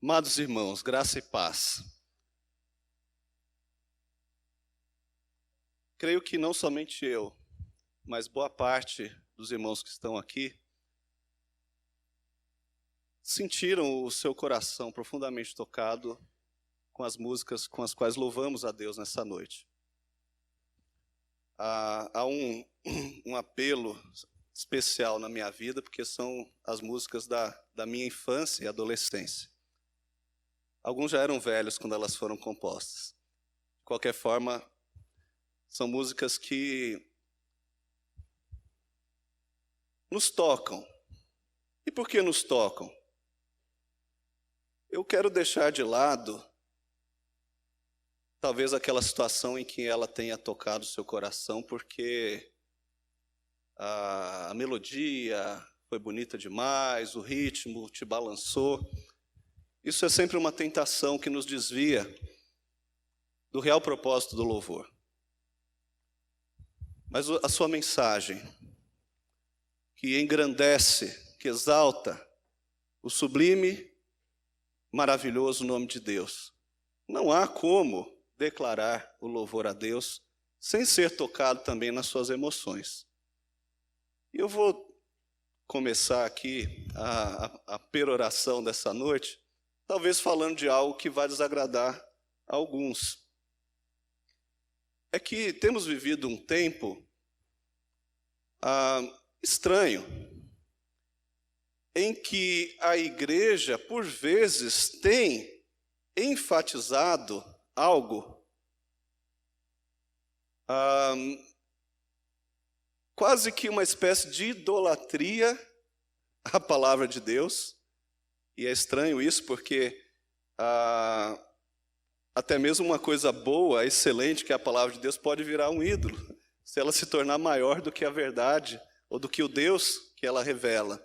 Amados irmãos, graça e paz. Creio que não somente eu, mas boa parte dos irmãos que estão aqui sentiram o seu coração profundamente tocado com as músicas com as quais louvamos a Deus nessa noite. Há um apelo especial na minha vida, porque são as músicas da minha infância e adolescência. Alguns já eram velhos quando elas foram compostas. De qualquer forma, são músicas que nos tocam. E por que nos tocam? Eu quero deixar de lado, talvez, aquela situação em que ela tenha tocado o seu coração, porque a melodia foi bonita demais, o ritmo te balançou. Isso é sempre uma tentação que nos desvia do real propósito do louvor. Mas a sua mensagem, que engrandece, que exalta o sublime, maravilhoso nome de Deus. Não há como declarar o louvor a Deus sem ser tocado também nas suas emoções. E eu vou começar aqui a peroração dessa noite, talvez falando de algo que vai desagradar a alguns. É que temos vivido um tempo estranho, em que a igreja, por vezes, tem enfatizado algo quase que uma espécie de idolatria à palavra de Deus. E é estranho isso, porque até mesmo uma coisa boa, excelente, que é a palavra de Deus, pode virar um ídolo, se ela se tornar maior do que a verdade, ou do que o Deus que ela revela.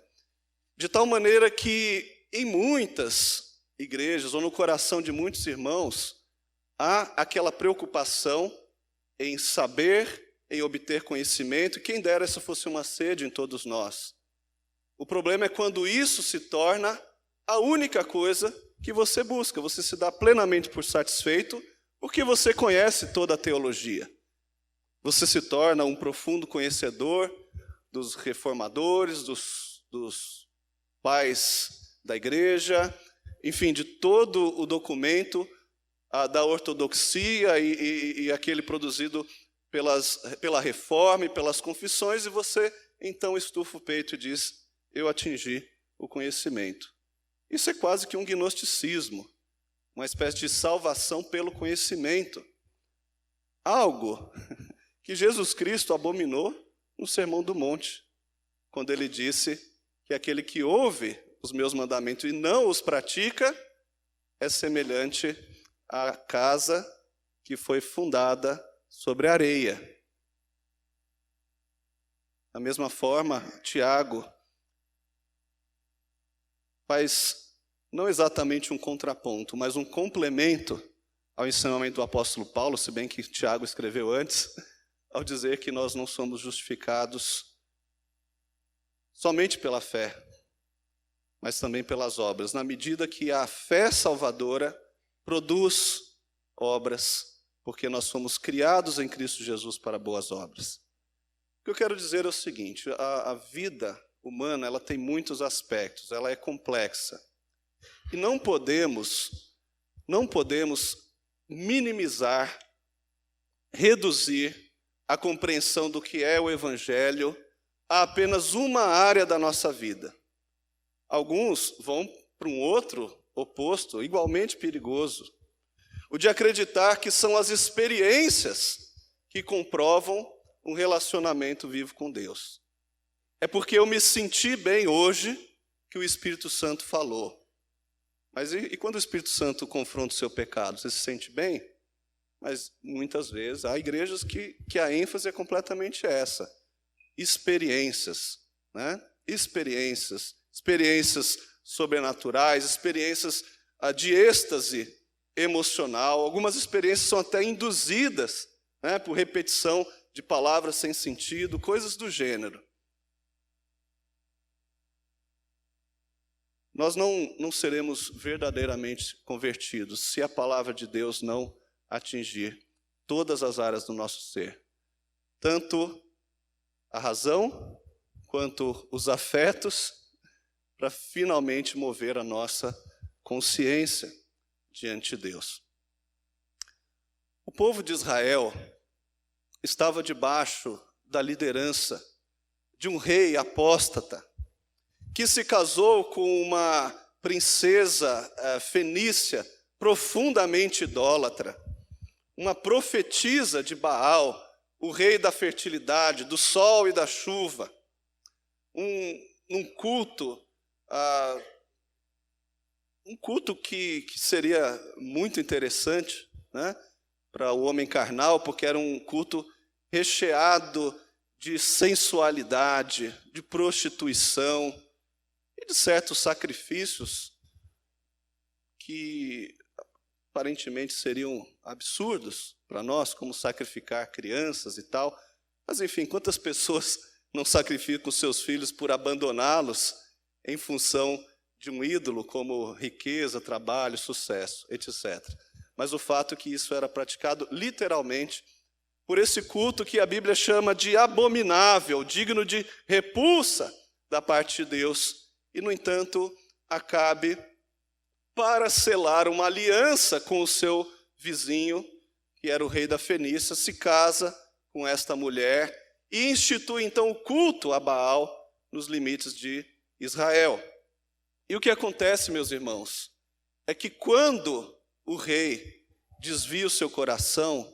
De tal maneira que em muitas igrejas, ou no coração de muitos irmãos, há aquela preocupação em saber, em obter conhecimento, e quem dera essa fosse uma sede em todos nós. O problema é quando isso se torna a única coisa que você busca, você se dá plenamente por satisfeito, porque você conhece toda a teologia. Você se torna um profundo conhecedor dos reformadores, dos pais da igreja, enfim, de todo o documento da ortodoxia e aquele produzido pela reforma e pelas confissões, e você então estufa o peito e diz: eu atingi o conhecimento. Isso é quase que um gnosticismo, uma espécie de salvação pelo conhecimento. Algo que Jesus Cristo abominou no Sermão do Monte, quando ele disse que aquele que ouve os meus mandamentos e não os pratica é semelhante à casa que foi fundada sobre areia. Da mesma forma, Tiago faz não exatamente um contraponto, mas um complemento ao ensinamento do apóstolo Paulo, se bem que Tiago escreveu antes, ao dizer que nós não somos justificados somente pela fé, mas também pelas obras, na medida que a fé salvadora produz obras, porque nós fomos criados em Cristo Jesus para boas obras. O que eu quero dizer é o seguinte: a vida humana, ela tem muitos aspectos, ela é complexa. E não podemos minimizar, reduzir a compreensão do que é o Evangelho a apenas uma área da nossa vida. Alguns vão para um outro oposto, igualmente perigoso, o de acreditar que são as experiências que comprovam um relacionamento vivo com Deus. É porque eu me senti bem hoje que o Espírito Santo falou. Mas e quando o Espírito Santo confronta o seu pecado, você se sente bem? Mas muitas vezes há igrejas que a ênfase é completamente essa. Experiências, né? Experiências sobrenaturais, experiências de êxtase emocional. Algumas experiências são até induzidas, né, por repetição de palavras sem sentido, coisas do gênero. nós não seremos verdadeiramente convertidos se a palavra de Deus não atingir todas as áreas do nosso ser. Tanto a razão, quanto os afetos, para finalmente mover a nossa consciência diante de Deus. O povo de Israel estava debaixo da liderança de um rei apóstata, que se casou com uma princesa fenícia profundamente idólatra, uma profetisa de Baal, o rei da fertilidade, do sol e da chuva, um culto que seria muito interessante, né, para o homem carnal, porque era um culto recheado de sensualidade, de prostituição e de certos sacrifícios que aparentemente seriam absurdos para nós, como sacrificar crianças e tal. Mas, enfim, quantas pessoas não sacrificam seus filhos por abandoná-los em função de um ídolo como riqueza, trabalho, sucesso, etc. Mas o fato é que isso era praticado literalmente por esse culto que a Bíblia chama de abominável, digno de repulsa da parte de Deus. E, no entanto, Acabe, para selar uma aliança com o seu vizinho, que era o rei da Fenícia, se casa com esta mulher e institui então o culto a Baal nos limites de Israel. E o que acontece, meus irmãos, é que quando o rei desvia o seu coração,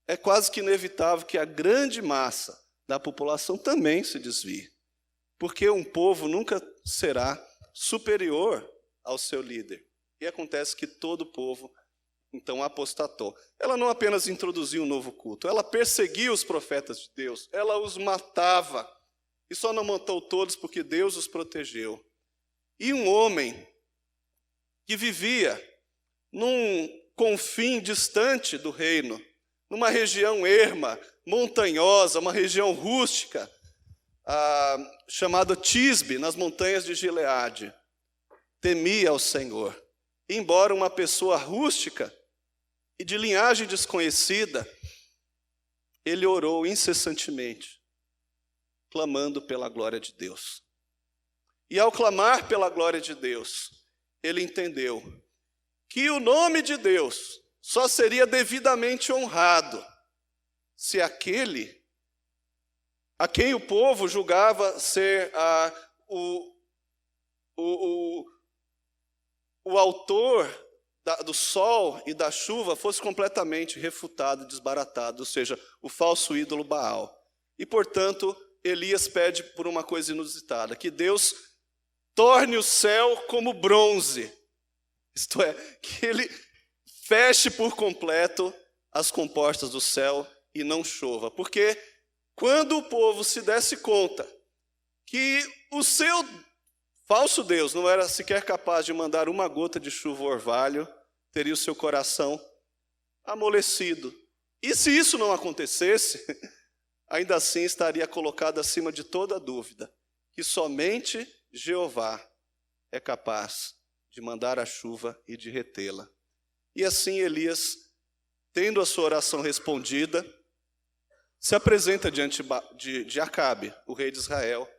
é quase que inevitável que a grande massa da população também se desvie, porque um povo nunca será superior ao seu líder. E acontece que todo o povo, então, apostatou. Ela não apenas introduziu um novo culto, ela perseguiu os profetas de Deus, ela os matava, e só não matou todos porque Deus os protegeu. E um homem que vivia num confim distante do reino, numa região erma, montanhosa, uma região rústica, chamada Tisbe, nas montanhas de Gileade, temia ao Senhor. Embora uma pessoa rústica e de linhagem desconhecida, ele orou incessantemente, clamando pela glória de Deus. E ao clamar pela glória de Deus, ele entendeu que o nome de Deus só seria devidamente honrado se aquele a quem o povo julgava ser o autor do sol e da chuva fosse completamente refutado e desbaratado, ou seja, o falso ídolo Baal. E, portanto, Elias pede por uma coisa inusitada, que Deus torne o céu como bronze, isto é, que ele feche por completo as comportas do céu e não chova, porque quando o povo se desse conta que o seu falso Deus não era sequer capaz de mandar uma gota de chuva ou orvalho, teria o seu coração amolecido. E se isso não acontecesse, ainda assim estaria colocado acima de toda dúvida que somente Jeová é capaz de mandar a chuva e de retê-la. E assim Elias, tendo a sua oração respondida, se apresenta diante de Acabe, o rei de Israel.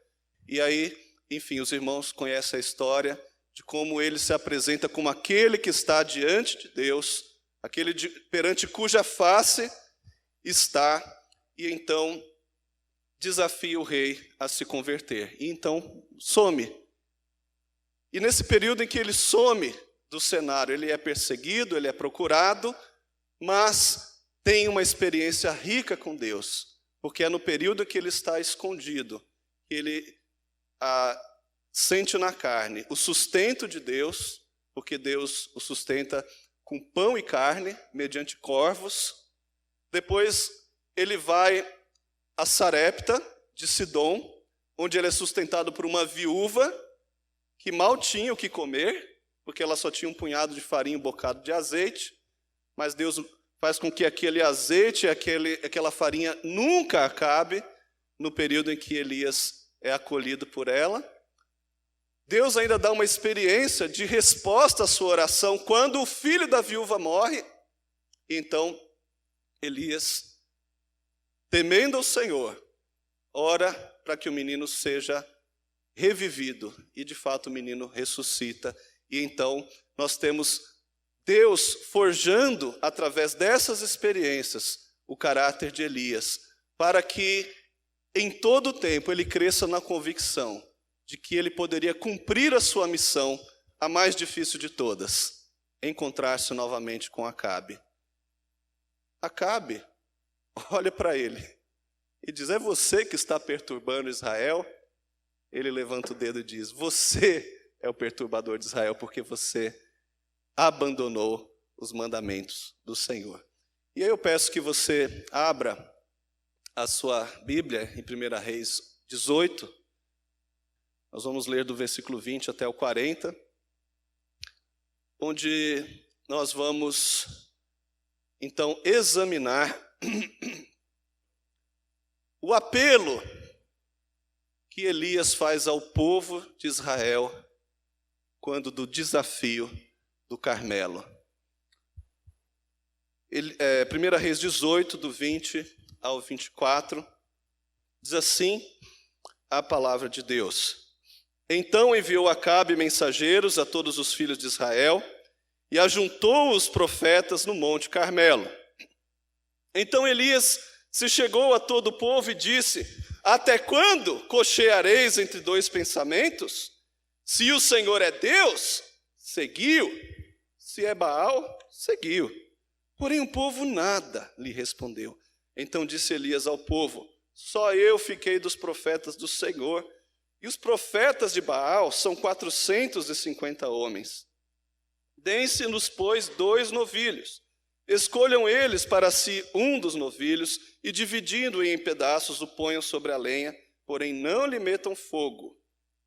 E aí, enfim, os irmãos conhecem a história de como ele se apresenta como aquele que está diante de Deus, aquele perante cuja face está, e então desafia o rei a se converter. E então some. E nesse período em que ele some do cenário, ele é perseguido, ele é procurado, mas tem uma experiência rica com Deus, porque é no período que ele está escondido, que ele sente na carne o sustento de Deus, porque Deus o sustenta com pão e carne, mediante corvos. Depois ele vai a Sarepta de Sidom, onde ele é sustentado por uma viúva que mal tinha o que comer, porque ela só tinha um punhado de farinha e um bocado de azeite, mas Deus faz com que aquele azeite, aquela farinha nunca acabe no período em que Elias é acolhido por ela. Deus ainda dá uma experiência de resposta à sua oração quando o filho da viúva morre. Então, Elias, temendo ao Senhor, ora para que o menino seja revivido. E, de fato, o menino ressuscita. E então, nós temos Deus forjando, através dessas experiências, o caráter de Elias, para que, em todo o tempo, ele cresça na convicção de que ele poderia cumprir a sua missão, a mais difícil de todas, encontrar-se novamente com Acabe. Acabe olha para ele e diz: é você que está perturbando Israel? Ele levanta o dedo e diz: você é o perturbador de Israel, porque você abandonou os mandamentos do Senhor. E aí eu peço que você abra a sua Bíblia em 1 Reis 18. Nós vamos ler do versículo 20 até o 40, onde nós vamos, então, examinar o apelo que Elias faz ao povo de Israel quando do desafio do Carmelo. 1 Reis 18, do 20 ao 24, diz assim a palavra de Deus. Então enviou Acabe mensageiros a todos os filhos de Israel e ajuntou os profetas no monte Carmelo. Então Elias se chegou a todo o povo e disse: até quando cocheareis entre dois pensamentos? Se o Senhor é Deus, seguiu; se é Baal, seguiu. Porém o povo nada lhe respondeu. Então disse Elias ao povo: só eu fiquei dos profetas do Senhor, e os profetas de Baal são 450 homens. Deem-se-nos, pois, 2 novilhos. Escolham eles para si um dos novilhos, e dividindo-o em pedaços, o ponham sobre a lenha, porém não lhe metam fogo.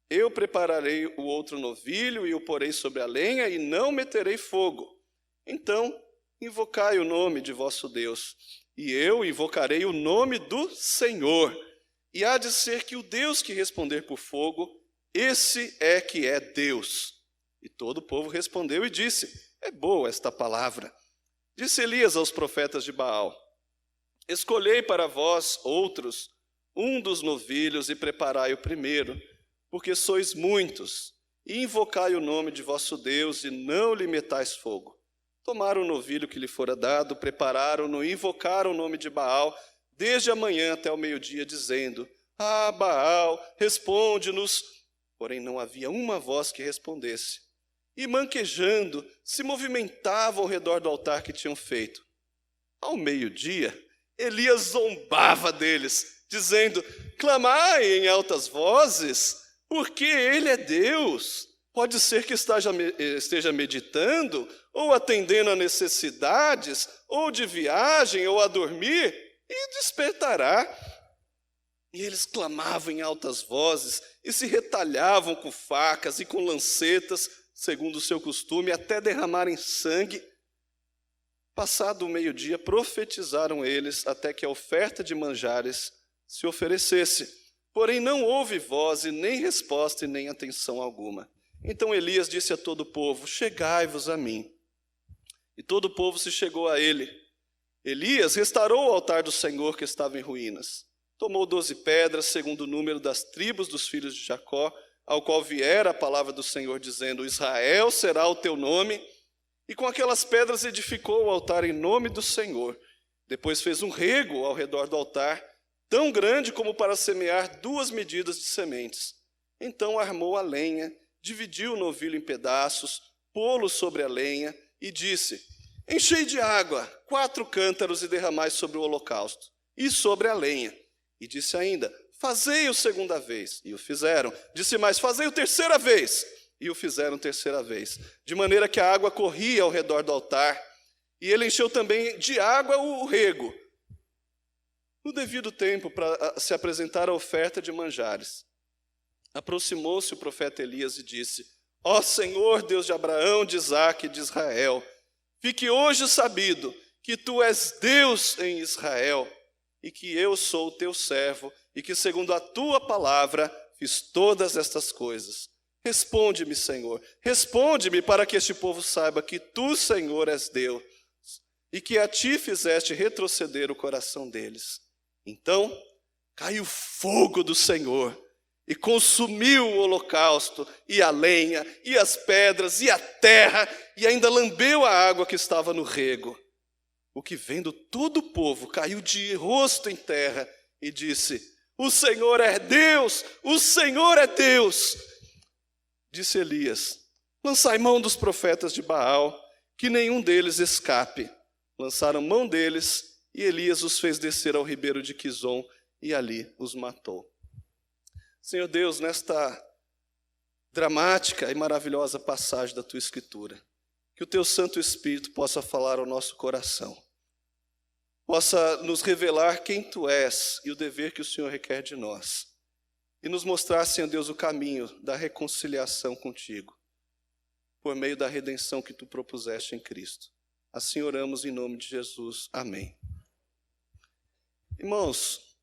Eu prepararei o outro novilho e o porei sobre a lenha, e não meterei fogo. Então invocai o nome de vosso Deus, e eu invocarei o nome do Senhor. E há de ser que o Deus que responder por fogo, esse é que é Deus. E todo o povo respondeu e disse: é boa esta palavra. Disse Elias aos profetas de Baal: escolhei para vós outros um dos novilhos e preparai o primeiro, porque sois muitos, e invocai o nome de vosso Deus e não lhe metais fogo. Tomaram o novilho que lhe fora dado, prepararam-no e invocaram o nome de Baal, desde a manhã até o meio-dia, dizendo: ah, Baal, responde-nos. Porém não havia uma voz que respondesse. E manquejando, se movimentavam ao redor do altar que tinham feito. Ao meio-dia, Elias zombava deles, dizendo: clamai em altas vozes, porque ele é Deus. Pode ser que esteja meditando, ou atendendo a necessidades, ou de viagem, ou a dormir, e despertará. E eles clamavam em altas vozes, e se retalhavam com facas e com lancetas, segundo o seu costume, até derramarem sangue. Passado o meio-dia, profetizaram eles, até que a oferta de manjares se oferecesse. Porém não houve voz, e nem resposta, e nem atenção alguma. Então Elias disse a todo o povo: chegai-vos a mim. E todo o povo se chegou a ele. Elias restaurou o altar do Senhor que estava em ruínas. Tomou 12 pedras, segundo o número das tribos dos filhos de Jacó, ao qual viera a palavra do Senhor, dizendo: Israel será o teu nome. E com aquelas pedras edificou o altar em nome do Senhor. Depois fez um rego ao redor do altar, tão grande como para semear 2 medidas de sementes. Então armou a lenha, dividiu o novilho em pedaços, pô-lo sobre a lenha, e disse: enchei de água 4 cântaros e derramai sobre o holocausto e sobre a lenha. E disse ainda: fazei-o segunda vez. E o fizeram. Disse mais: fazei-o terceira vez. E o fizeram terceira vez. De maneira que a água corria ao redor do altar. E ele encheu também de água o rego. No devido tempo, para se apresentar a oferta de manjares, aproximou-se o profeta Elias e disse: ó Senhor, Deus de Abraão, de Isaque e de Israel, fique hoje sabido que tu és Deus em Israel, e que eu sou teu servo, e que segundo a tua palavra fiz todas estas coisas. Responde-me, Senhor. Responde-me para que este povo saiba que tu, Senhor, és Deus e que a ti fizeste retroceder o coração deles. Então caiu fogo do Senhor e consumiu o holocausto e a lenha e as pedras e a terra e ainda lambeu a água que estava no rego. O que vendo todo o povo caiu de rosto em terra e disse: o Senhor é Deus, o Senhor é Deus. Disse Elias: lançai mão dos profetas de Baal, que nenhum deles escape. Lançaram mão deles, e Elias os fez descer ao ribeiro de Quizon, e ali os matou. Senhor Deus, nesta dramática e maravilhosa passagem da Tua Escritura, que o Teu Santo Espírito possa falar ao nosso coração, possa nos revelar quem Tu és e o dever que o Senhor requer de nós, e nos mostrar, Senhor Deus, o caminho da reconciliação contigo, por meio da redenção que Tu propuseste em Cristo. Assim oramos em nome de Jesus. Amém. Irmãos,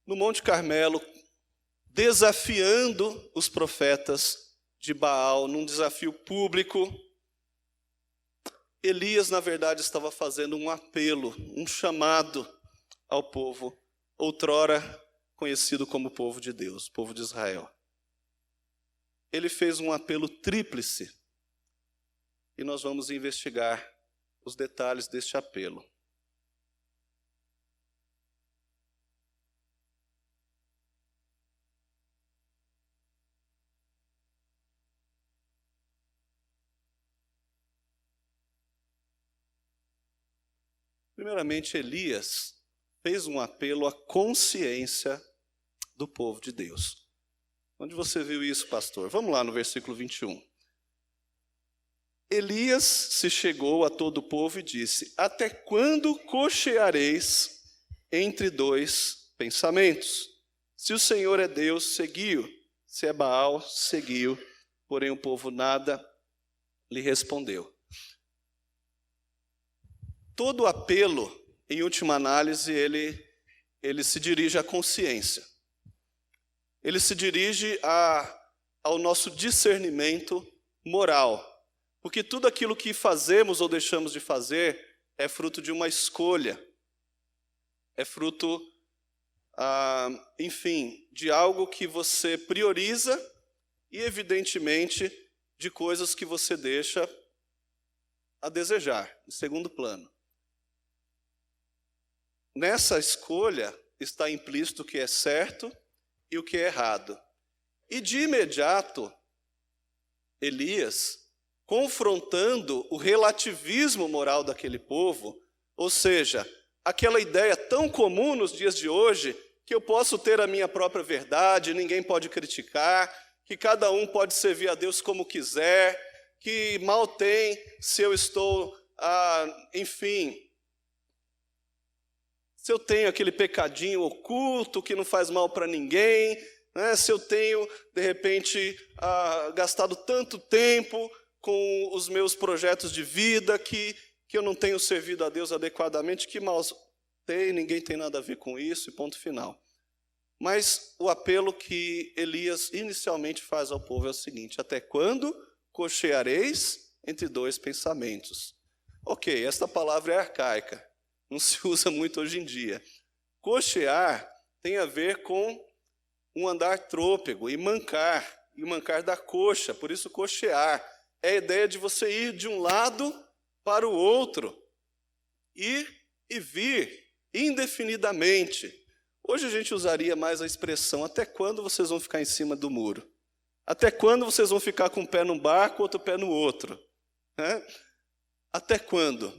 no Monte Carmelo, desafiando os profetas de Baal, num desafio público, Elias, na verdade, estava fazendo um apelo, um chamado ao povo, outrora conhecido como povo de Deus, povo de Israel. Ele fez um apelo tríplice, e nós vamos investigar os detalhes deste apelo. Primeiramente, Elias fez um apelo à consciência do povo de Deus. Onde você viu isso, pastor? Vamos lá no versículo 21. Elias se chegou a todo o povo e disse: até quando cocheareis entre dois pensamentos? Se o Senhor é Deus, seguiu. Se é Baal, seguiu. Porém o povo nada lhe respondeu. Todo apelo, em última análise, ele se dirige à consciência. Ele se dirige ao nosso discernimento moral. Porque tudo aquilo que fazemos ou deixamos de fazer é fruto de uma escolha. É fruto, enfim, de algo que você prioriza e, evidentemente, de coisas que você deixa a desejar, em segundo plano. Nessa escolha está implícito o que é certo e o que é errado. E de imediato, Elias, confrontando o relativismo moral daquele povo, ou seja, aquela ideia tão comum nos dias de hoje, que eu posso ter a minha própria verdade, ninguém pode criticar, que cada um pode servir a Deus como quiser, que mal tem se eu estou, enfim, se eu tenho aquele pecadinho oculto que não faz mal para ninguém, né? Se eu tenho, de repente, gastado tanto tempo com os meus projetos de vida que eu não tenho servido a Deus adequadamente, que mal tem, ninguém tem nada a ver com isso, e ponto final. Mas o apelo que Elias inicialmente faz ao povo é o seguinte: até quando cocheareis entre dois pensamentos? Ok, esta palavra é arcaica, não se usa muito hoje em dia. Cochear tem a ver com um andar trôpego, e mancar da coxa, por isso cochear. É a ideia de você ir de um lado para o outro, ir e vir indefinidamente. Hoje a gente usaria mais a expressão: até quando vocês vão ficar em cima do muro? Até quando vocês vão ficar com um pé num barco, outro pé no outro? Né? Até quando?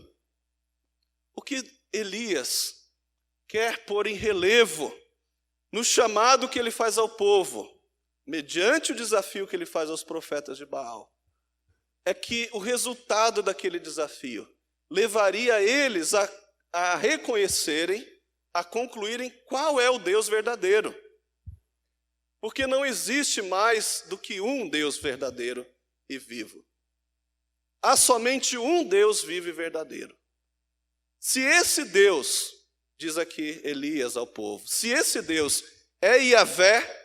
O que Elias quer pôr em relevo no chamado que ele faz ao povo, mediante o desafio que ele faz aos profetas de Baal, é que o resultado daquele desafio levaria eles a reconhecerem, a concluírem qual é o Deus verdadeiro. Porque não existe mais do que um Deus verdadeiro e vivo. Há somente um Deus vivo e verdadeiro. Se esse Deus, diz aqui Elias ao povo, se esse Deus é Yahvé,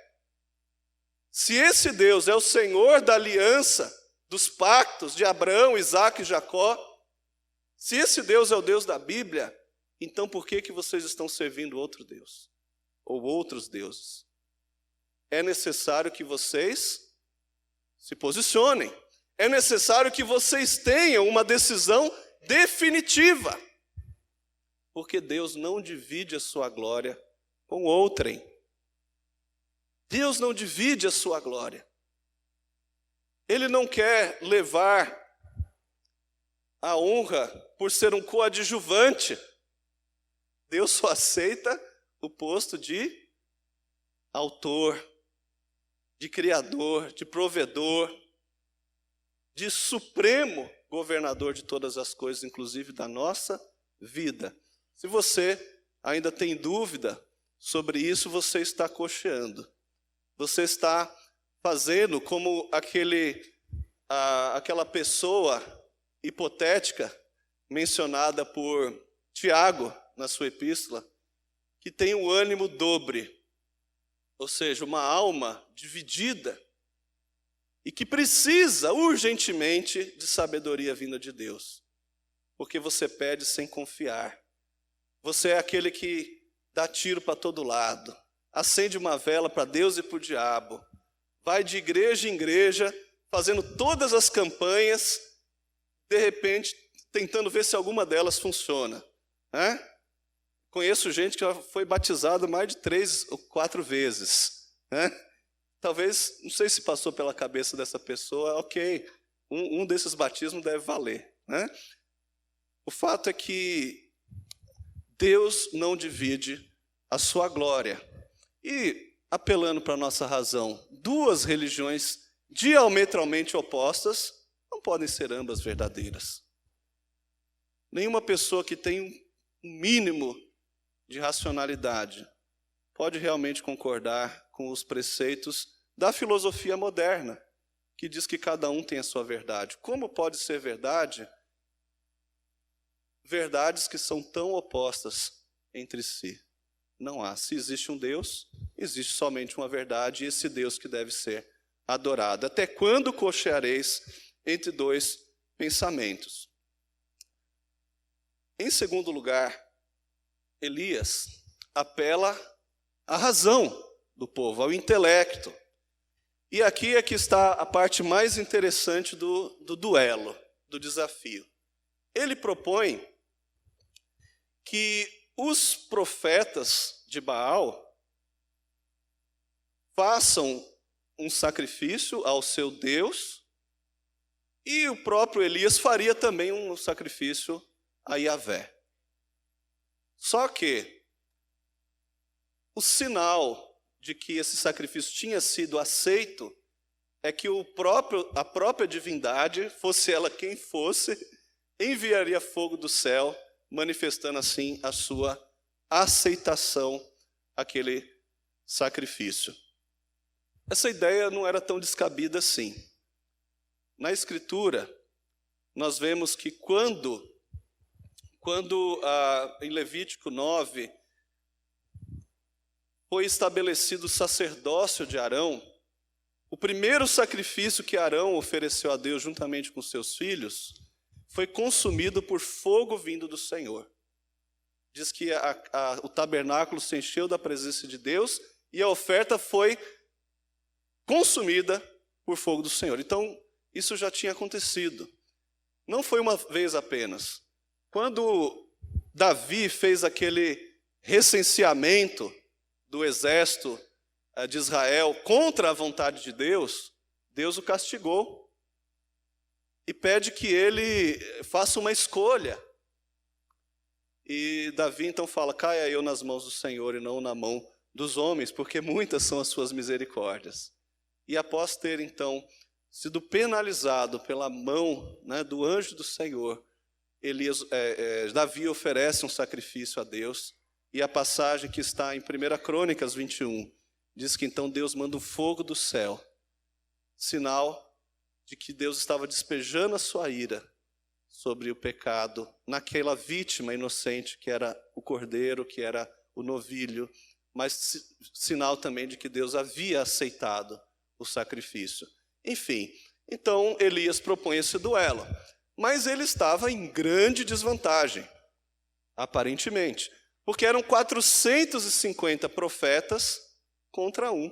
Se esse Deus é o Senhor da aliança, dos pactos de Abraão, Isaque e Jacó, se esse Deus é o Deus da Bíblia, então por que vocês estão servindo outro Deus? Ou outros deuses? É necessário que vocês se posicionem. É necessário que vocês tenham uma decisão definitiva. Porque Deus não divide a sua glória com outrem. Deus não divide a sua glória. Ele não quer levar a honra por ser um coadjuvante. Deus só aceita o posto de autor, de criador, de provedor, de supremo governador de todas as coisas, inclusive da nossa vida. Se você ainda tem dúvida sobre isso, você está cocheando. Você está fazendo como aquela pessoa hipotética mencionada por Tiago na sua epístola, que tem um ânimo dobre, ou seja, uma alma dividida, e que precisa urgentemente de sabedoria vinda de Deus, porque você pede sem confiar. Você é aquele que dá tiro para todo lado, acende uma vela para Deus e para o diabo, vai de igreja em igreja, fazendo todas as campanhas, de repente, tentando ver se alguma delas funciona, né? Conheço gente que já foi batizada mais de 3 ou 4 vezes, né? Talvez, não sei se passou pela cabeça dessa pessoa, ok, um desses batismos deve valer, né? O fato é que Deus não divide a sua glória. E, apelando para a nossa razão, 2 religiões diametralmente opostas não podem ser ambas verdadeiras. Nenhuma pessoa que tem um mínimo de racionalidade pode realmente concordar com os preceitos da filosofia moderna, que diz que cada um tem a sua verdade. Como pode ser verdade verdades que são tão opostas entre si? Não há. Se existe um Deus, existe somente uma verdade, e esse Deus que deve ser adorado. Até quando cocheareis entre 2 pensamentos? Em segundo lugar, Elias apela à razão do povo, ao intelecto. E aqui é que está a parte mais interessante do duelo, do desafio. Ele propõe que os profetas de Baal façam um sacrifício ao seu Deus, e o próprio Elias faria também um sacrifício a Yahvé. Só que o sinal de que esse sacrifício tinha sido aceito é que a própria divindade, fosse ela quem fosse, enviaria fogo do céu, manifestando assim a sua aceitação àquele sacrifício. Essa ideia não era tão descabida assim. Na Escritura, nós vemos que quando em Levítico 9 foi estabelecido o sacerdócio de Arão, o primeiro sacrifício que Arão ofereceu a Deus juntamente com seus filhos foi consumido por fogo vindo do Senhor. Diz que o tabernáculo se encheu da presença de Deus e a oferta foi consumida por fogo do Senhor. Então, isso já tinha acontecido. Não foi uma vez apenas. Quando Davi fez aquele recenseamento do exército de Israel contra a vontade de Deus, Deus o castigou e pede que ele faça uma escolha. E Davi então fala: caia eu nas mãos do Senhor e não na mão dos homens, porque muitas são as suas misericórdias. E após ter então sido penalizado pela mão, né, do anjo do Senhor, Davi oferece um sacrifício a Deus. E a passagem que está em 1 Crônicas 21 diz que então Deus manda um fogo do céu, sinal de que Deus estava despejando a sua ira sobre o pecado naquela vítima inocente que era o cordeiro, que era o novilho, mas sinal também de que Deus havia aceitado o sacrifício. Enfim, então Elias propõe esse duelo. Mas ele estava em grande desvantagem, aparentemente, porque eram 450 profetas contra um.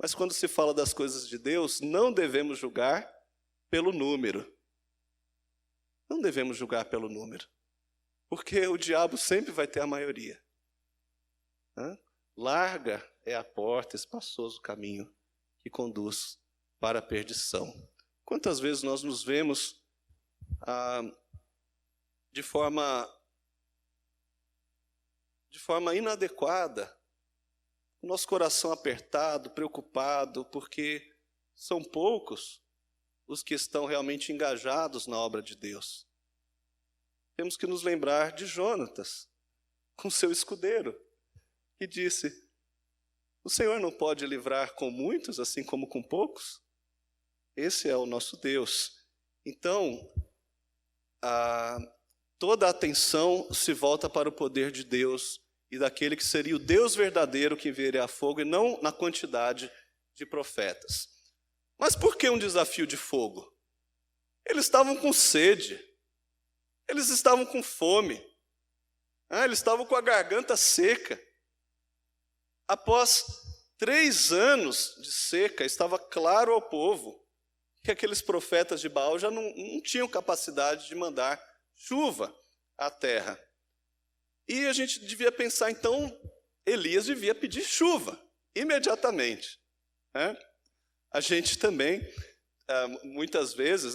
Mas quando se fala das coisas de Deus, não devemos julgar pelo número. Não devemos julgar pelo número, porque o diabo sempre vai ter a maioria. Larga é a porta, espaçoso o caminho que conduz para a perdição. Quantas vezes nós nos vemos de forma inadequada, nosso coração apertado, preocupado, porque são poucos os que estão realmente engajados na obra de Deus. Temos que nos lembrar de Jonatas, com seu escudeiro, que disse: o Senhor não pode livrar com muitos, assim como com poucos? Esse é o nosso Deus. Então, toda a atenção se volta para o poder de Deus e daquele que seria o Deus verdadeiro que enviaria a fogo, e não na quantidade de profetas. Mas por que um desafio de fogo? Eles estavam com sede, eles estavam com fome, eles estavam com a garganta seca. Após 3 anos de seca, estava claro ao povo que aqueles profetas de Baal já não tinham capacidade de mandar chuva à terra. E a gente devia pensar, então, Elias devia pedir chuva, imediatamente. A gente também, muitas vezes,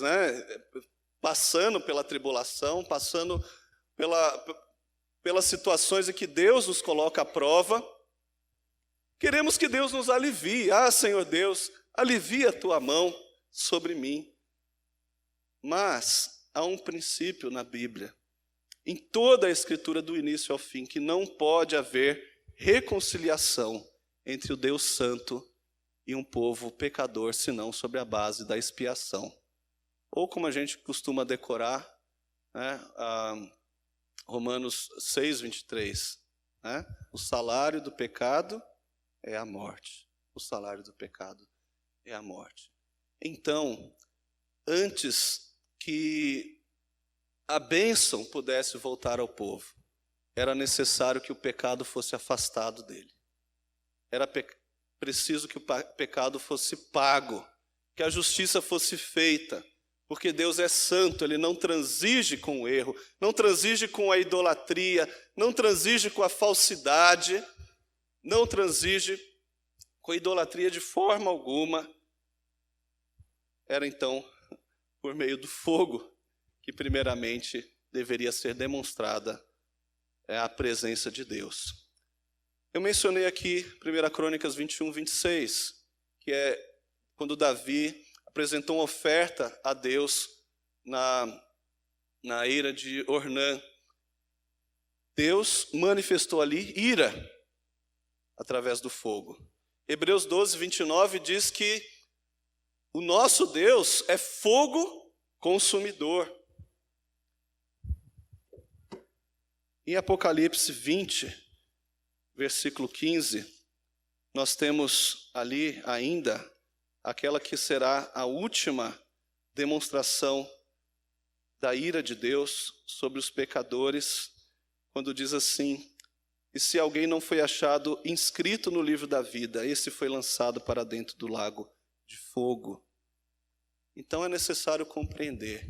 passando pela tribulação, passando pelas situações em que Deus nos coloca à prova, queremos que Deus nos alivie. Senhor Deus, alivia a tua mão sobre mim. Mas há um princípio na Bíblia, em toda a Escritura, do início ao fim, que não pode haver reconciliação entre o Deus Santo e um povo pecador, senão sobre a base da expiação. Ou como a gente costuma decorar, Romanos 6:23, o salário do pecado é a morte. O salário do pecado é a morte. Então, antes que a bênção pudesse voltar ao povo, era necessário que o pecado fosse afastado dele. Era preciso que o pecado fosse pago, que a justiça fosse feita, porque Deus é santo, Ele não transige com o erro, não transige com a idolatria, não transige com a falsidade, não transige com a idolatria de forma alguma. Era então por meio do fogo que primeiramente deveria ser demonstrada a presença de Deus. Eu mencionei aqui 1 Crônicas 21:26, que é quando Davi apresentou uma oferta a Deus na eira de Ornã. Deus manifestou ali ira através do fogo. Hebreus 12:29 diz que o nosso Deus é fogo consumidor. Em Apocalipse 20, versículo 15, nós temos ali ainda aquela que será a última demonstração da ira de Deus sobre os pecadores, quando diz assim: e se alguém não foi achado inscrito no livro da vida, esse foi lançado para dentro do lago de fogo. Então é necessário compreender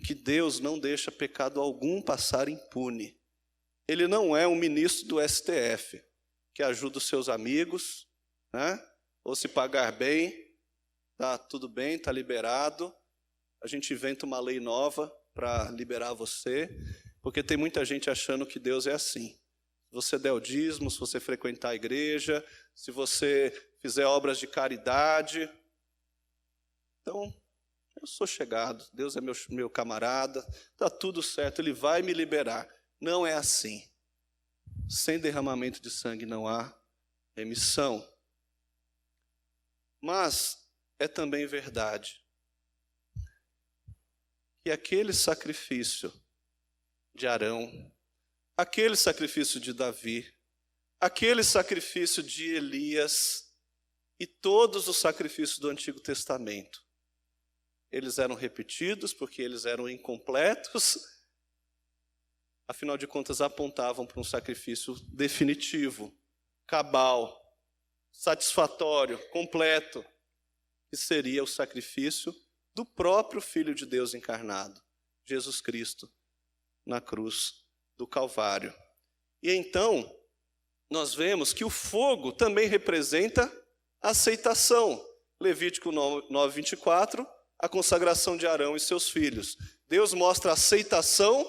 que Deus não deixa pecado algum passar impune. Ele não é um ministro do STF, que ajuda os seus amigos, ou se pagar bem, tá tudo bem, está liberado, a gente inventa uma lei nova para liberar você, porque tem muita gente achando que Deus é assim. Se você der o dízimo, se você frequentar a igreja, se você fizer obras de caridade, então eu sou chegado, Deus é meu camarada, está tudo certo, Ele vai me liberar. Não é assim. Sem derramamento de sangue não há remissão. Mas é também verdade que aquele sacrifício de Arão, aquele sacrifício de Davi, aquele sacrifício de Elias, e todos os sacrifícios do Antigo Testamento. Eles eram repetidos porque eles eram incompletos, afinal de contas apontavam para um sacrifício definitivo, cabal, satisfatório, completo, que seria o sacrifício do próprio Filho de Deus encarnado, Jesus Cristo, na cruz do Calvário. E então, nós vemos que o fogo também representa aceitação. Levítico 9:24, a consagração de Arão e seus filhos. Deus mostra aceitação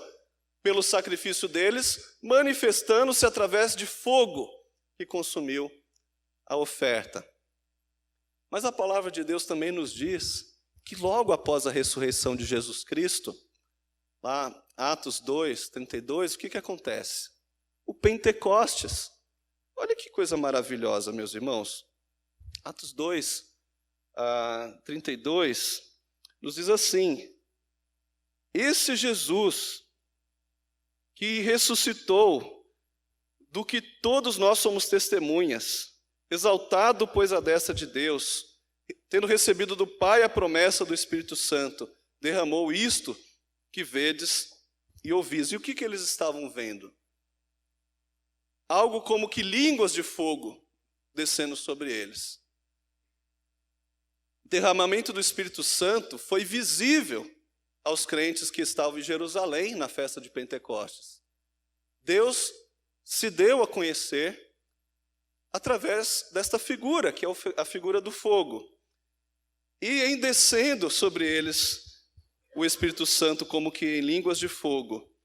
pelo sacrifício deles, manifestando-se através de fogo que consumiu a oferta. Mas a palavra de Deus também nos diz que logo após a ressurreição de Jesus Cristo, lá Atos 2:32, o que acontece? O Pentecostes. Olha que coisa maravilhosa, meus irmãos. Atos 2:32 nos diz assim: esse Jesus que ressuscitou, do que todos nós somos testemunhas, exaltado, pois, à destra de Deus, tendo recebido do Pai a promessa do Espírito Santo, derramou isto que vedes e ouvis. E o que eles estavam vendo? Algo como que línguas de fogo descendo sobre eles. O derramamento do Espírito Santo foi visível aos crentes que estavam em Jerusalém na festa de Pentecostes. Deus se deu a conhecer através desta figura, que é a figura do fogo. E em descendo sobre eles o Espírito Santo como que em línguas de fogo,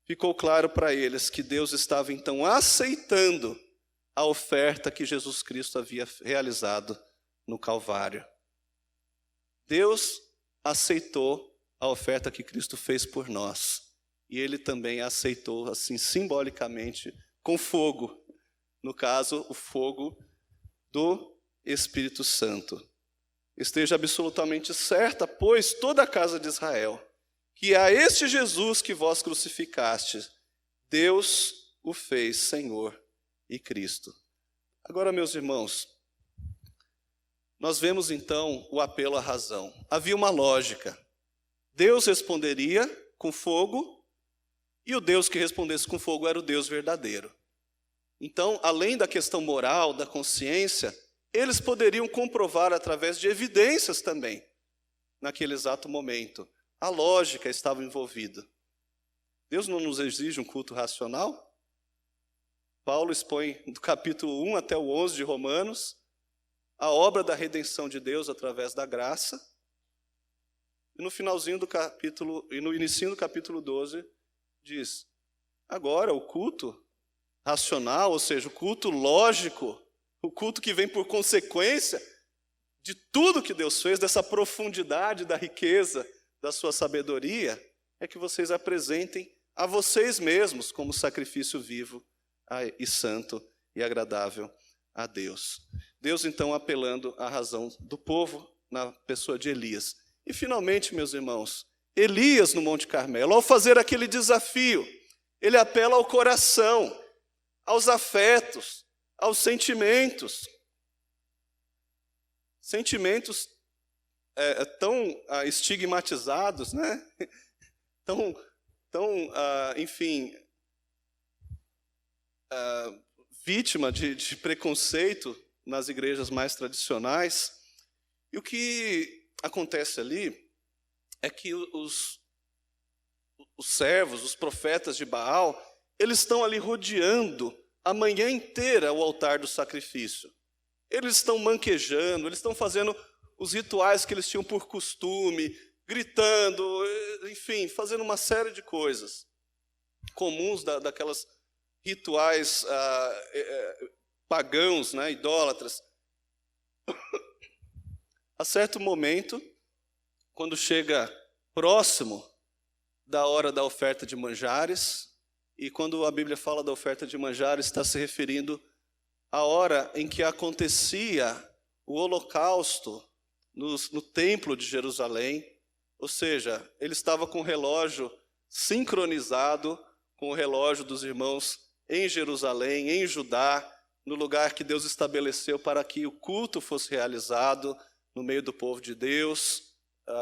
ficou claro para eles que Deus estava então aceitando a oferta que Jesus Cristo havia realizado no Calvário. Deus aceitou a oferta que Cristo fez por nós. E Ele também a aceitou, assim, simbolicamente, com fogo. No caso, o fogo do Espírito Santo. Esteja absolutamente certa, pois, toda a casa de Israel, que a este Jesus que vós crucificastes, Deus o fez Senhor e Cristo. Agora, meus irmãos, nós vemos então o apelo à razão. Havia uma lógica. Deus responderia com fogo, e o Deus que respondesse com fogo era o Deus verdadeiro. Então, além da questão moral, da consciência, eles poderiam comprovar através de evidências também, naquele exato momento. A lógica estava envolvida. Deus não nos exige um culto racional? Paulo expõe do capítulo 1 até o 11 de Romanos a obra da redenção de Deus através da graça. E no finalzinho do capítulo, e no início do capítulo 12, diz: agora o culto racional, ou seja, o culto lógico, o culto que vem por consequência de tudo que Deus fez, dessa profundidade da riqueza da sua sabedoria, é que vocês apresentem a vocês mesmos como sacrifício vivo e santo e agradável a Deus. Deus, então, apelando à razão do povo na pessoa de Elias. E, finalmente, meus irmãos, Elias no Monte Carmelo, ao fazer aquele desafio, ele apela ao coração, aos afetos, aos sentimentos. Sentimentos tão estigmatizados, né? Enfim, vítima de preconceito nas igrejas mais tradicionais. E o que acontece ali é que os servos, os profetas de Baal, eles estão ali rodeando a manhã inteira o altar do sacrifício. Eles estão manquejando, eles estão fazendo os rituais que eles tinham por costume, gritando, enfim, fazendo uma série de coisas comuns daquelas rituais pagãos, né, idólatras. A certo momento, quando chega próximo da hora da oferta de manjares, e quando a Bíblia fala da oferta de manjares, está se referindo à hora em que acontecia o holocausto no templo de Jerusalém, ou seja, ele estava com o relógio sincronizado com o relógio dos irmãos em Jerusalém, em Judá, no lugar que Deus estabeleceu para que o culto fosse realizado no meio do povo de Deus,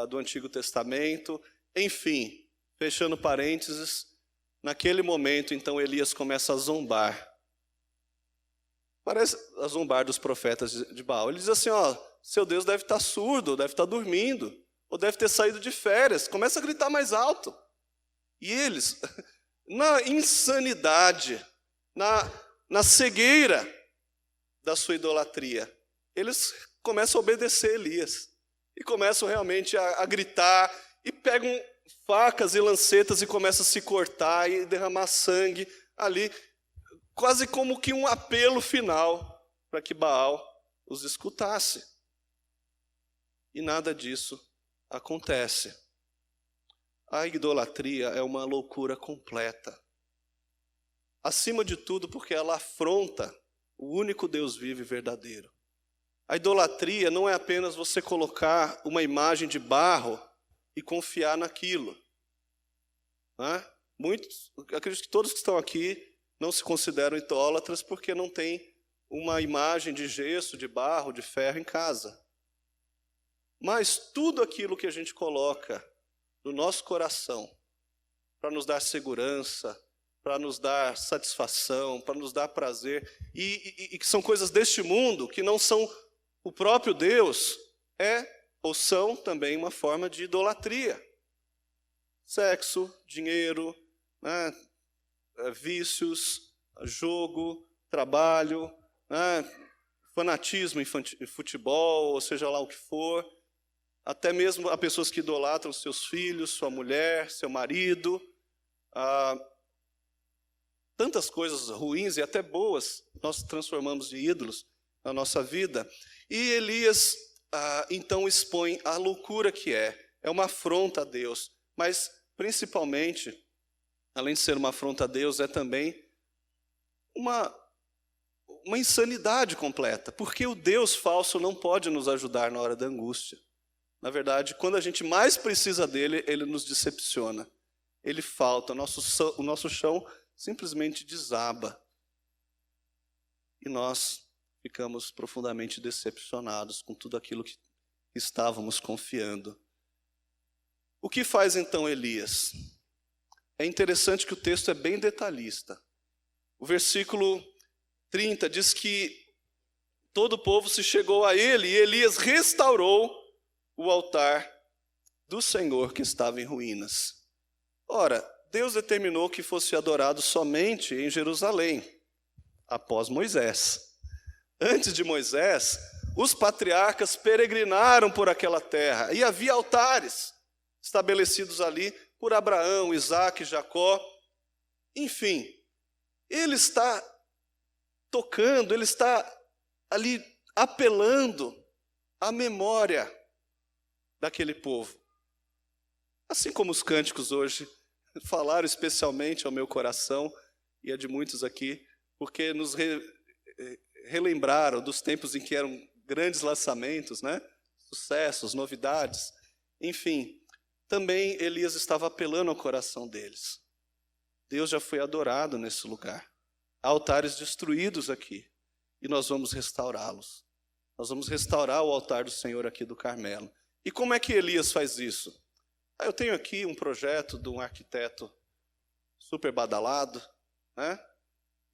do Antigo Testamento. Enfim, fechando parênteses, naquele momento, então, Elias começa a zombar. Parece a zombar dos profetas de Baal. Ele diz assim, seu Deus deve estar surdo, deve estar dormindo, ou deve ter saído de férias. Começa a gritar mais alto. E eles, na insanidade, na cegueira da sua idolatria, eles começam a obedecer Elias. E começam realmente a gritar, e pegam facas e lancetas e começam a se cortar e derramar sangue ali, quase como que um apelo final para que Baal os escutasse. E nada disso acontece. A idolatria é uma loucura completa. Acima de tudo, porque ela afronta o único Deus vivo e verdadeiro. A idolatria não é apenas você colocar uma imagem de barro e confiar naquilo. Muitos, acredito que todos que estão aqui não se consideram idólatras porque não tem uma imagem de gesso, de barro, de ferro em casa. Mas tudo aquilo que a gente coloca no nosso coração para nos dar segurança, para nos dar satisfação, para nos dar prazer, e que são coisas deste mundo, que não são o próprio Deus, ou são também uma forma de idolatria. Sexo, dinheiro, vícios, jogo, trabalho, fanatismo em futebol, ou seja lá o que for. Até mesmo há pessoas que idolatram seus filhos, sua mulher, seu marido. Tantas coisas ruins e até boas nós transformamos de ídolos na nossa vida. E Elias, então, expõe a loucura que é uma afronta a Deus. Mas, principalmente, além de ser uma afronta a Deus, é também uma insanidade completa. Porque o Deus falso não pode nos ajudar na hora da angústia. Na verdade, quando a gente mais precisa dele, ele nos decepciona. Ele falta, o nosso chão simplesmente desaba. E nós ficamos profundamente decepcionados com tudo aquilo que estávamos confiando. O que faz então Elias? É interessante que o texto é bem detalhista. O versículo 30 diz que todo o povo se chegou a ele e Elias restaurou o altar do Senhor que estava em ruínas. Ora, Deus determinou que fosse adorado somente em Jerusalém, após Moisés. Antes de Moisés, os patriarcas peregrinaram por aquela terra e havia altares estabelecidos ali por Abraão, Isaque, Jacó. Enfim, ele está tocando, ele está ali apelando à memória daquele povo. Assim como os cânticos hoje falaram especialmente ao meu coração e a de muitos aqui, porque nos relembraram dos tempos em que eram grandes lançamentos, sucessos, novidades. Enfim, também Elias estava apelando ao coração deles. Deus já foi adorado nesse lugar. Há altares destruídos aqui e nós vamos restaurá-los. Nós vamos restaurar o altar do Senhor aqui do Carmelo. E como é que Elias faz isso? Eu tenho aqui um projeto de um arquiteto super badalado,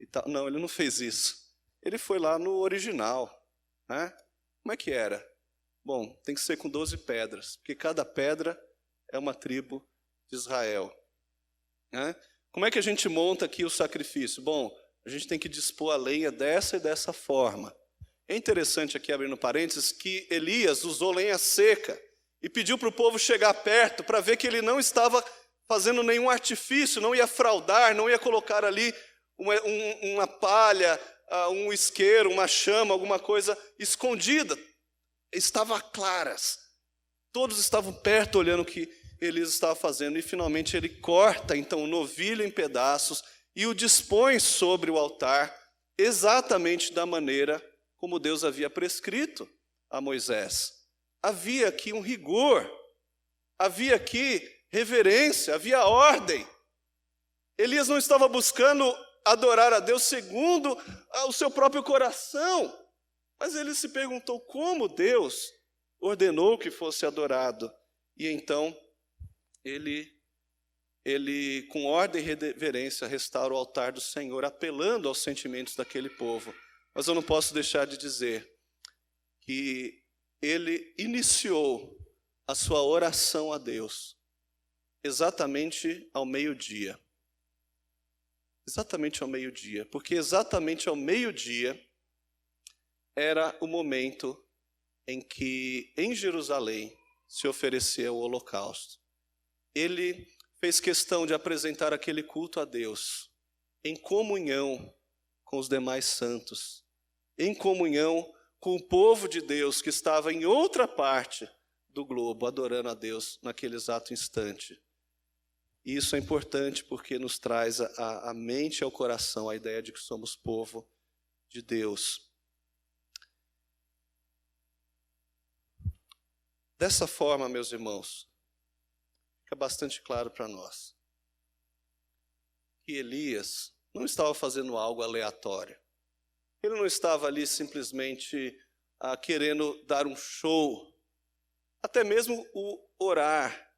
e tal. Não, ele não fez isso. Ele foi lá no original. Como é que era? Bom, tem que ser com 12 pedras, porque cada pedra é uma tribo de Israel. Como é que a gente monta aqui o sacrifício? Bom, a gente tem que dispor a lenha dessa e dessa forma. É interessante aqui, abrindo parênteses, que Elias usou lenha seca e pediu para o povo chegar perto para ver que ele não estava fazendo nenhum artifício, não ia fraudar, não ia colocar ali uma palha, um isqueiro, uma chama, alguma coisa escondida. Estava claras. Todos estavam perto olhando o que Elias estava fazendo. E finalmente ele corta então o novilho em pedaços e o dispõe sobre o altar, exatamente da maneira como Deus havia prescrito a Moisés. Havia aqui um rigor, havia aqui reverência, havia ordem. Elias não estava buscando adorar a Deus segundo o seu próprio coração. Mas ele se perguntou como Deus ordenou que fosse adorado. E então, ele com ordem e reverência, restaura o altar do Senhor, apelando aos sentimentos daquele povo. Mas eu não posso deixar de dizer que ele iniciou a sua oração a Deus exatamente ao meio-dia. Exatamente ao meio-dia, porque exatamente ao meio-dia era o momento em que em Jerusalém se oferecia o holocausto. Ele fez questão de apresentar aquele culto a Deus em comunhão com os demais santos, em comunhão com o povo de Deus que estava em outra parte do globo, adorando a Deus naquele exato instante. E isso é importante porque nos traz à mente e ao coração a ideia de que somos povo de Deus. Dessa forma, meus irmãos, fica bastante claro para nós que Elias não estava fazendo algo aleatório. Ele não estava ali simplesmente querendo dar um show. Até mesmo o orar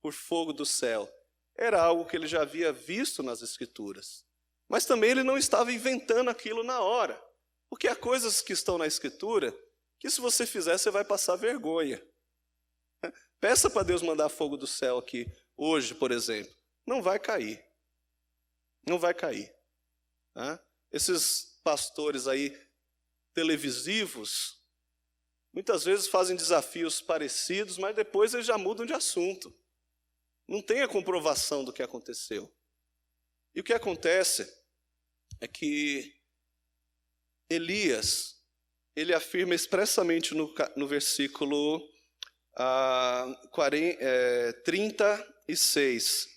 por fogo do céu era algo que ele já havia visto nas Escrituras. Mas também ele não estava inventando aquilo na hora. Porque há coisas que estão na Escritura que se você fizer, você vai passar vergonha. Peça para Deus mandar fogo do céu aqui hoje, por exemplo. Não vai cair. Não vai cair. Esses pastores aí televisivos, muitas vezes fazem desafios parecidos, mas depois eles já mudam de assunto. Não tem a comprovação do que aconteceu. E o que acontece é que Elias, ele afirma expressamente no versículo 36.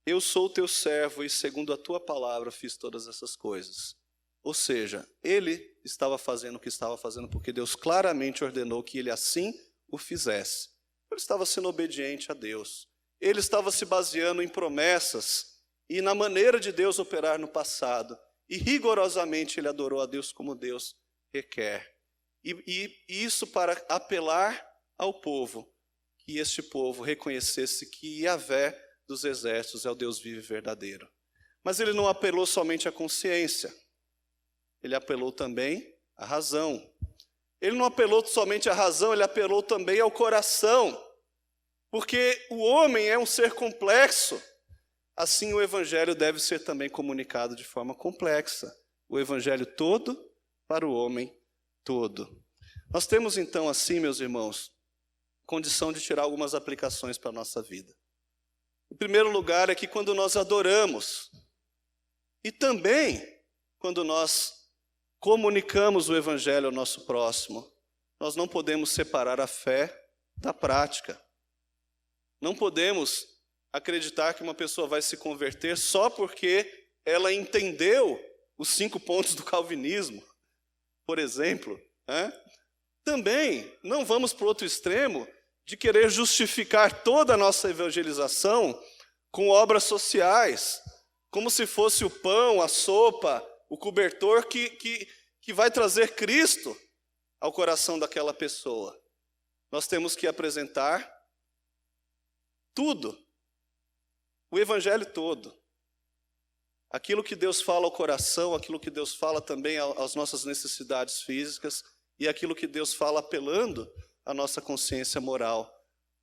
Eu sou teu servo e segundo a tua palavra fiz todas essas coisas. Ou seja, ele estava fazendo o que estava fazendo porque Deus claramente ordenou que ele assim o fizesse. Ele estava sendo obediente a Deus. Ele estava se baseando em promessas e na maneira de Deus operar no passado. E rigorosamente ele adorou a Deus como Deus requer. E isso para apelar ao povo, que este povo reconhecesse que Yahvé dos exércitos é o Deus vivo e verdadeiro. Mas ele não apelou somente à consciência. Ele apelou também à razão. Ele não apelou somente à razão, ele apelou também ao coração. Porque o homem é um ser complexo. Assim o evangelho deve ser também comunicado de forma complexa. O evangelho todo para o homem todo. Nós temos então assim, meus irmãos, condição de tirar algumas aplicações para a nossa vida. Em primeiro lugar é que quando nós adoramos e também quando nós comunicamos o evangelho ao nosso próximo, nós não podemos separar a fé da prática. Não podemos acreditar que uma pessoa vai se converter só porque ela entendeu os 5 pontos do calvinismo, por exemplo. Também não vamos para o outro extremo de querer justificar toda a nossa evangelização com obras sociais, como se fosse o pão, a sopa, o cobertor que vai trazer Cristo ao coração daquela pessoa. Nós temos que apresentar tudo, o evangelho todo. Aquilo que Deus fala ao coração, aquilo que Deus fala também às nossas necessidades físicas e aquilo que Deus fala apelando à nossa consciência moral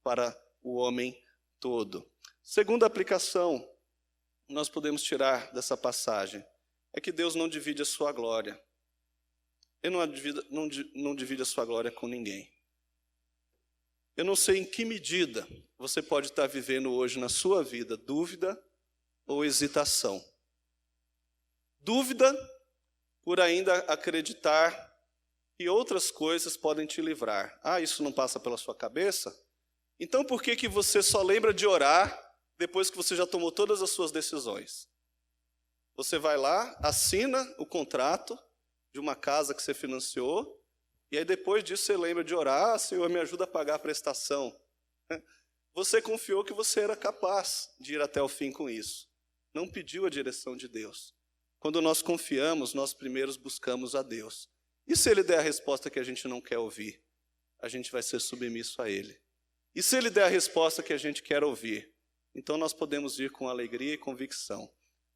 para o homem todo. Segunda aplicação, nós podemos tirar dessa passagem, é que Deus não divide a sua glória. Ele não divide a sua glória com ninguém. Eu não sei em que medida você pode estar vivendo hoje na sua vida dúvida ou hesitação. Dúvida por ainda acreditar que outras coisas podem te livrar. Isso não passa pela sua cabeça? Então por que você só lembra de orar depois que você já tomou todas as suas decisões? Você vai lá, assina o contrato de uma casa que você financiou, e aí depois disso você lembra de orar, Senhor, me ajuda a pagar a prestação. Você confiou que você era capaz de ir até o fim com isso. não pediu a direção de Deus. Quando nós confiamos, nós primeiros buscamos a Deus. E se Ele der a resposta que a gente não quer ouvir? A gente vai ser submisso a Ele. E se Ele der a resposta que a gente quer ouvir? Então nós podemos ir com alegria e convicção,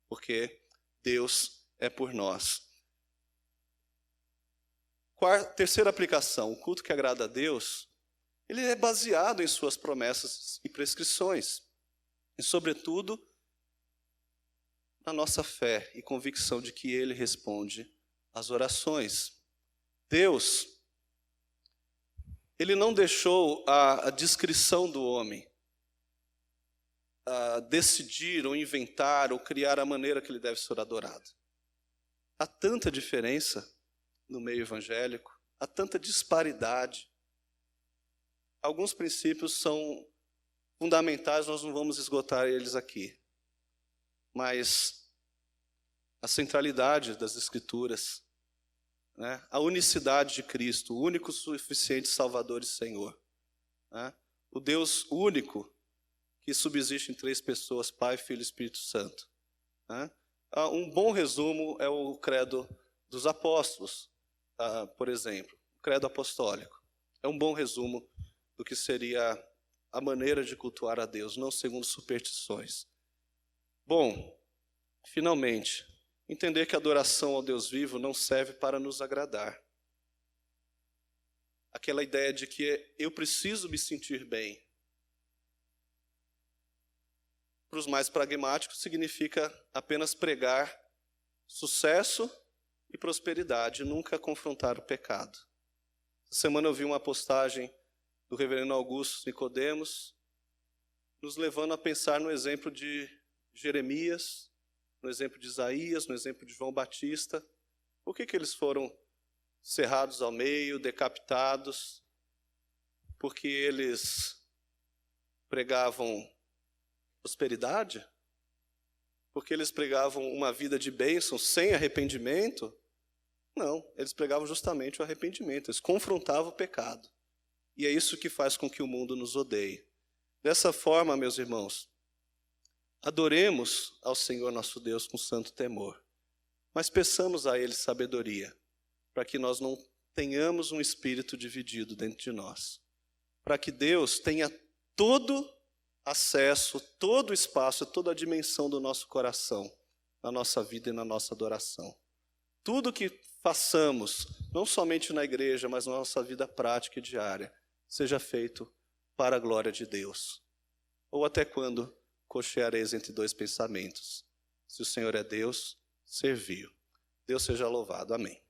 porque Deus é por nós. Terceira aplicação, o culto que agrada a Deus, ele é baseado em suas promessas e prescrições. E, sobretudo, na nossa fé e convicção de que Ele responde às orações. Deus, Ele não deixou a discrição do homem a decidir ou inventar ou criar a maneira que Ele deve ser adorado. Há tanta diferença no meio evangélico, há tanta disparidade. Alguns princípios são fundamentais, nós não vamos esgotar eles aqui. Mas a centralidade das Escrituras, né? A unicidade de Cristo, o único suficiente Salvador e Senhor. Né? O Deus único que subsiste em 3 pessoas, Pai, Filho e Espírito Santo. Né? Um bom resumo é o credo dos apóstolos, por exemplo, o credo apostólico. É um bom resumo do que seria a maneira de cultuar a Deus, não segundo superstições. Bom, finalmente, entender que a adoração ao Deus vivo não serve para nos agradar. Aquela ideia de que eu preciso me sentir bem. Para os mais pragmáticos, significa apenas pregar sucesso e prosperidade, nunca confrontar o pecado. Essa semana eu vi uma postagem do reverendo Augusto Nicodemos, nos levando a pensar no exemplo de Jeremias, no exemplo de Isaías, no exemplo de João Batista. Por que eles foram cerrados ao meio, decapitados? Porque eles pregavam prosperidade? Porque eles pregavam uma vida de bênção sem arrependimento? Não, eles pregavam justamente o arrependimento, eles confrontavam o pecado. E é isso que faz com que o mundo nos odeie. Dessa forma, meus irmãos, adoremos ao Senhor nosso Deus com santo temor, mas peçamos a Ele sabedoria, para que nós não tenhamos um espírito dividido dentro de nós, para que Deus tenha todo acesso, todo o espaço, toda a dimensão do nosso coração, na nossa vida e na nossa adoração. Tudo que façamos, não somente na igreja, mas na nossa vida prática e diária, seja feito para a glória de Deus. Ou até quando cocheareis entre 2 pensamentos? Se o Senhor é Deus, serviu. Deus seja louvado. Amém.